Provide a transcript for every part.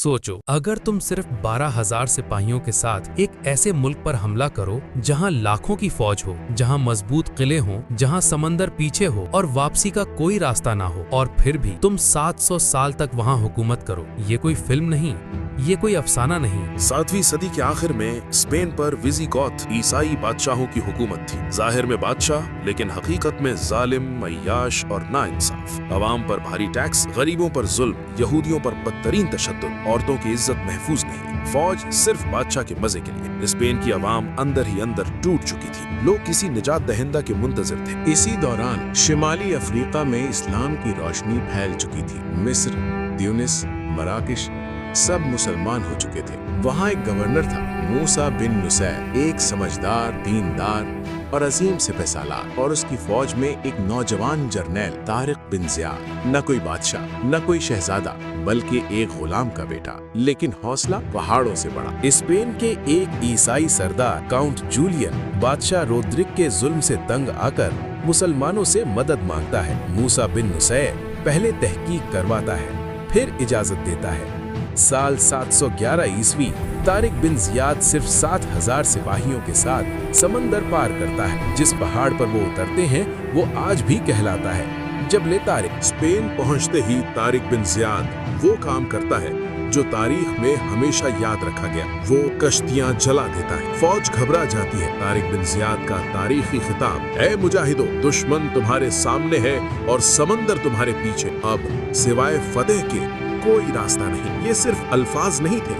सोचो, अगर तुम सिर्फ 12,000 सिपाहियों के साथ एक ऐसे मुल्क पर हमला करो जहां लाखों की फौज हो, जहां मजबूत किले हों, जहां समंदर पीछे हो और वापसी का कोई रास्ता ना हो, और फिर भी तुम 700 साल तक वहां हुकूमत करो। ये कोई फिल्म नहीं, ये कोई अफसाना नहीं। 7वीं सदी के आखिर में स्पेन पर विजिगॉथ ईसाई बादशाहों की हुकूमत थी। जाहिर में बादशाह, लेकिन हकीकत में जालिम, मय्याश और नाइंसाफ। अवाम पर भारी टैक्स, गरीबों पर जुल्म, यहूदियों पर बदतरीन तशद्दुद, औरतों की इज्जत महफूज नहीं। फौज सिर्फ बादशाह के मजे के लिए। स्पेन की अवाम अंदर ही अंदर टूट चुकी थी। लोग किसी निजात दहिंदा के मुंतजर थे। इसी दौरान शिमाली अफ्रीका में इस्लाम की रोशनी फैल चुकी थी। मिस्र, ट्यूनिस, मराकश सब मुसलमान हो चुके थे। वहाँ एक गवर्नर था, मूसा बिन नुसैर, एक समझदार, दीनदार और अजीम सिपहसालार, और उसकी फौज में एक नौजवान जर्नैल तारिक बिन ज़ियाद। न कोई बादशाह, न कोई शहजादा, बल्कि एक गुलाम का बेटा, लेकिन हौसला पहाड़ों से बड़ा। स्पेन के एक ईसाई सरदार काउंट जूलियन बादशाह रोड्रिक के जुल्म से तंग आकर मुसलमानों से मदद मांगता है। मूसा बिन नुसैर पहले तहकीक करवाता है, फिर इजाजत देता है। साल 711 ईस्वी तारिक बिन ज़ियाद सिर्फ 7,000 सिपाहियों के साथ समंदर पार करता है। जिस पहाड़ पर वो उतरते हैं वो आज भी कहलाता है जबल तारिक। स्पेन पहुंचते ही तारिक बिन ज़ियाद वो काम करता है जो तारीख में हमेशा याद रखा गया। वो कश्तियां जला देता है। फौज घबरा जाती है। तारिक बिन ज़ियाद का तारीखी खिताब, ऐ मुजाहिदो, दुश्मन तुम्हारे सामने है और समंदर तुम्हारे पीछे। अब सिवाय फतेह के कोई रास्ता नहीं। ये सिर्फ अल्फाज नहीं थे,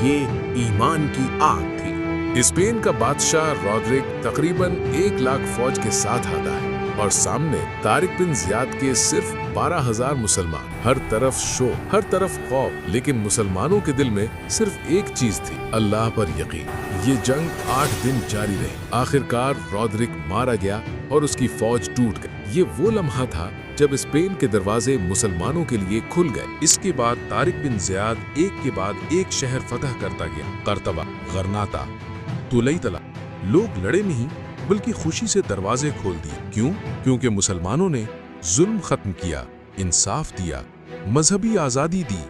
ये ईमान की आग थी। स्पेन का बादशाह रोड्रिक तकरीबन 1 लाख फौज के साथ आता है और सामने तारिक बिन ज़ियाद के सिर्फ 12,000 मुसलमान। हर तरफ शोर, हर तरफ खौफ, लेकिन मुसलमानों के दिल में सिर्फ एक चीज थी, अल्लाह पर यकीन। ये जंग 8 दिन जारी रही। आखिरकार रोड्रिक मारा गया और उसकी फौज टूट गई। ये वो लम्हा था जब स्पेन के दरवाजे मुसलमानों के लिए खुल गए। इसके बाद तारिक बिन ज़ियाद एक के बाद एक शहर फतह करता गया। करतबा, गरनाता, तुलैतला। लोग लड़े नहीं बल्कि खुशी से दरवाजे खोल दिए। क्यों? क्योंकि मुसलमानों ने जुल्म खत्म किया, इंसाफ दिया, मजहबी आजादी दी,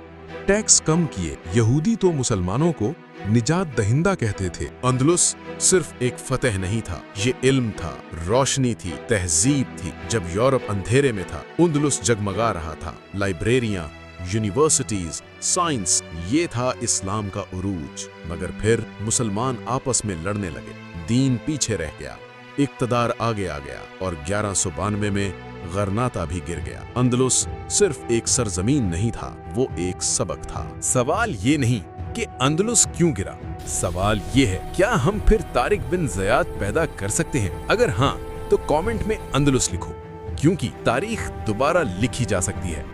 टैक्स कम किए। यहूदी तो मुसलमानों को निजात दहिंदा कहते थे। अंदलुस सिर्फ एक फतेह नहीं था, ये इल्म था, रोशनी थी, तहजीब थी। जब यूरोप अंधेरे में था, अंदलुस जगमगा रहा था। लाइब्रेरियां, यूनिवर्सिटीज, साइंस, ये था इस्लाम का उरूज। मगर फिर मुसलमान आपस में लड़ने लगे, दीन पीछे रह गया, इक्तदार आगे आ गया और 1192 में गरनाता भी गिर गया। अंदलुस सिर्फ एक सरजमीन नहीं था, वो एक सबक था। सवाल ये नहीं कि अंदलुस क्यों गिरा, सवाल ये है क्या हम फिर तारिक बिन ज़ियाद पैदा कर सकते हैं? अगर हाँ तो कमेंट में अंदलुस लिखो, क्योंकि तारीख दोबारा लिखी जा सकती है।